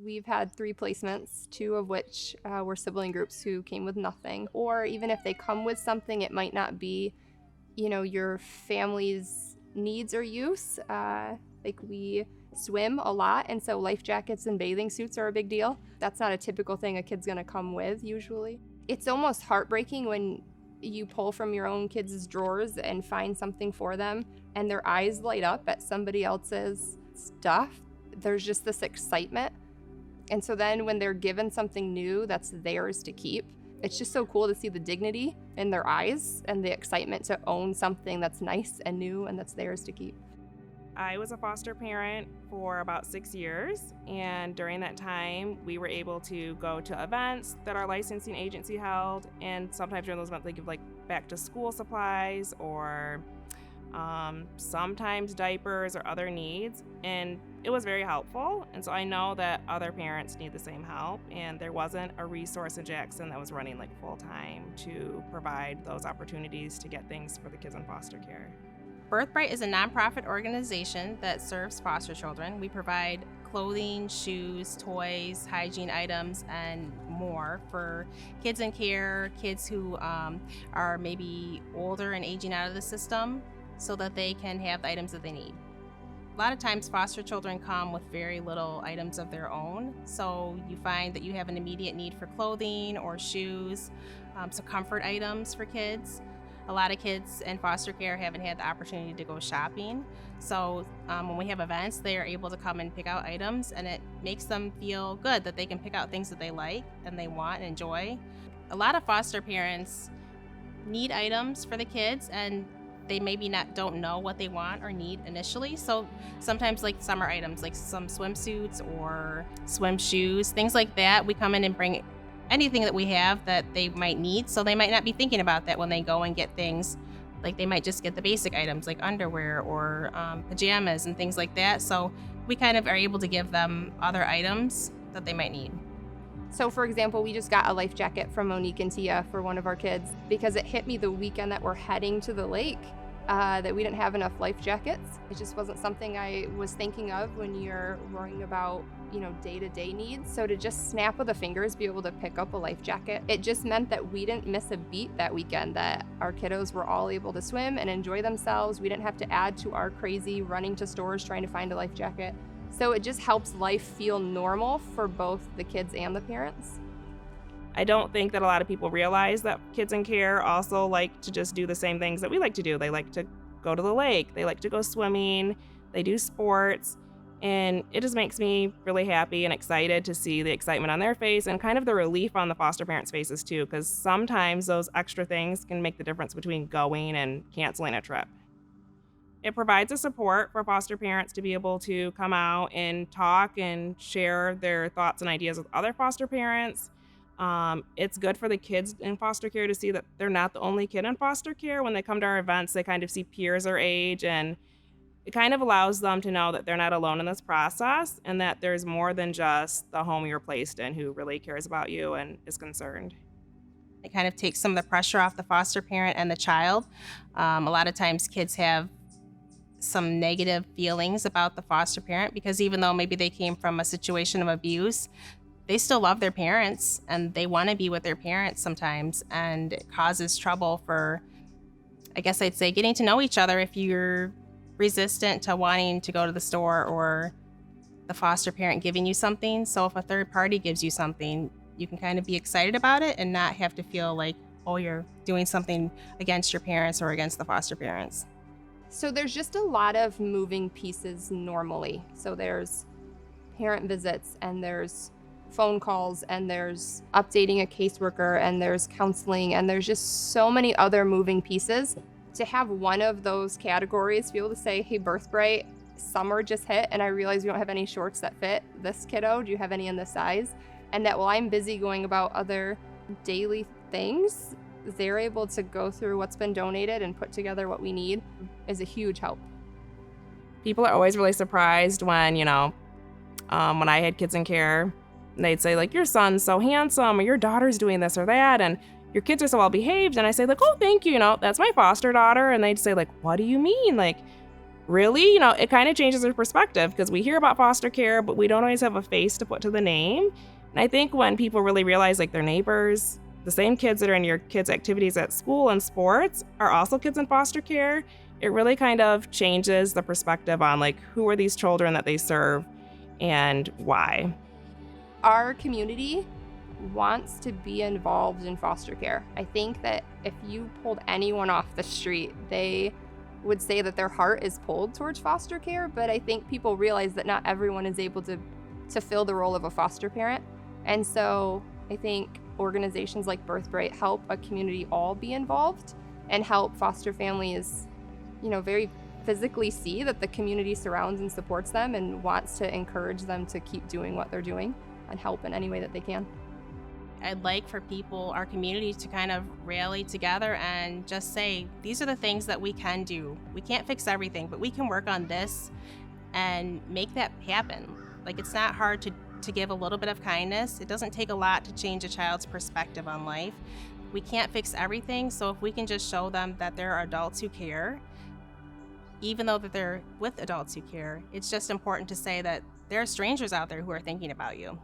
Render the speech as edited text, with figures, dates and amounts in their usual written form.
We've had 3 placements, 2 of which were sibling groups who came with nothing. Or even if they come with something, it might not be, your family's needs or use. Like we swim a lot, and so life jackets and bathing suits are a big deal. That's not a typical thing a kid's gonna come with usually. It's almost heartbreaking when you pull from your own kids' drawers and find something for them and their eyes light up at somebody else's stuff. There's just this excitement. And so then when they're given something new that's theirs to keep, it's just so cool to see the dignity in their eyes and the excitement to own something that's nice and new and that's theirs to keep. I was a foster parent for about 6 years, and during that time, we were able to go to events that our licensing agency held, and sometimes during those events, they give like back to school supplies or sometimes diapers or other needs, and it was very helpful. And so I know that other parents need the same help, and there wasn't a resource in Jackson that was running like full time to provide those opportunities to get things for the kids in foster care. Birthbrite is a nonprofit organization that serves foster children. We provide clothing, shoes, toys, hygiene items, and more for kids in care, kids who are maybe older and aging out of the system so that they can have the items that they need. A lot of times foster children come with very little items of their own, so you find that you have an immediate need for clothing or shoes, some comfort items for kids. A lot of kids in foster care haven't had the opportunity to go shopping. So when we have events, they are able to come and pick out items, and it makes them feel good that they can pick out things that they like and they want and enjoy. A lot of foster parents need items for the kids, and they maybe don't know what they want or need initially. So sometimes like summer items, like some swimsuits or swim shoes, things like that, we come in and bring anything that we have that they might need. So they might not be thinking about that when they go and get things. Like they might just get the basic items like underwear or pajamas and things like that. So we kind of are able to give them other items that they might need. So for example, we just got a life jacket from Monique and Tia for one of our kids because it hit me the weekend that we're heading to the lake that we didn't have enough life jackets. It just wasn't something I was thinking of when you're worrying about day-to-day needs. So to just snap of the fingers be able to pick up a life jacket, it just meant that we didn't miss a beat that weekend, that our kiddos were all able to swim and enjoy themselves. We didn't have to add to our crazy running to stores trying to find a life jacket. So it just helps life feel normal for both the kids and the parents. I don't think that a lot of people realize that kids in care also like to just do the same things that we like to do. They like to go to the lake, they like to go swimming, they do sports. And it just makes me really happy and excited to see the excitement on their face and kind of the relief on the foster parents' faces too, because sometimes those extra things can make the difference between going and canceling a trip. It provides a support for foster parents to be able to come out and talk and share their thoughts and ideas with other foster parents. It's good for the kids in foster care to see that they're not the only kid in foster care. When they come to our events, they kind of see peers their age, and it kind of allows them to know that they're not alone in this process and that there's more than just the home you're placed in who really cares about you and is concerned. It kind of takes some of the pressure off the foster parent and the child. A lot of times kids have some negative feelings about the foster parent because even though maybe they came from a situation of abuse, they still love their parents and they want to be with their parents sometimes, and it causes trouble for, I guess I'd say, getting to know each other if you're resistant to wanting to go to the store or the foster parent giving you something. So if a third party gives you something, you can kind of be excited about it and not have to feel like, oh, you're doing something against your parents or against the foster parents. So there's just a lot of moving pieces normally. So there's parent visits and there's phone calls and there's updating a caseworker and there's counseling and there's just so many other moving pieces. To have one of those categories, to be able to say, hey, Birthbrite, summer just hit and I realize we don't have any shorts that fit this kiddo. Do you have any in this size? And that while I'm busy going about other daily things, they're able to go through what's been donated and put together what we need is a huge help. People are always really surprised when, when I had kids in care, they'd say like, your son's so handsome or your daughter's doing this or that. And your kids are so well behaved. And I say like, oh, thank you. That's my foster daughter. And they'd say like, what do you mean? Like, really, it kind of changes your perspective because we hear about foster care, but we don't always have a face to put to the name. And I think when people really realize like their neighbors, the same kids that are in your kids' activities at school and sports are also kids in foster care, it really kind of changes the perspective on like who are these children that they serve and why. Our community wants to be involved in foster care. I think that if you pulled anyone off the street, they would say that their heart is pulled towards foster care, but I think people realize that not everyone is able to fill the role of a foster parent. And so I think organizations like Birthbrite help a community all be involved and help foster families, very physically see that the community surrounds and supports them and wants to encourage them to keep doing what they're doing and help in any way that they can. I'd like for people, our community, to kind of rally together and just say, these are the things that we can do. We can't fix everything, but we can work on this and make that happen. Like, it's not hard to give a little bit of kindness. It doesn't take a lot to change a child's perspective on life. We can't fix everything, so if we can just show them that there are adults who care, even though that they're with adults who care, it's just important to say that there are strangers out there who are thinking about you.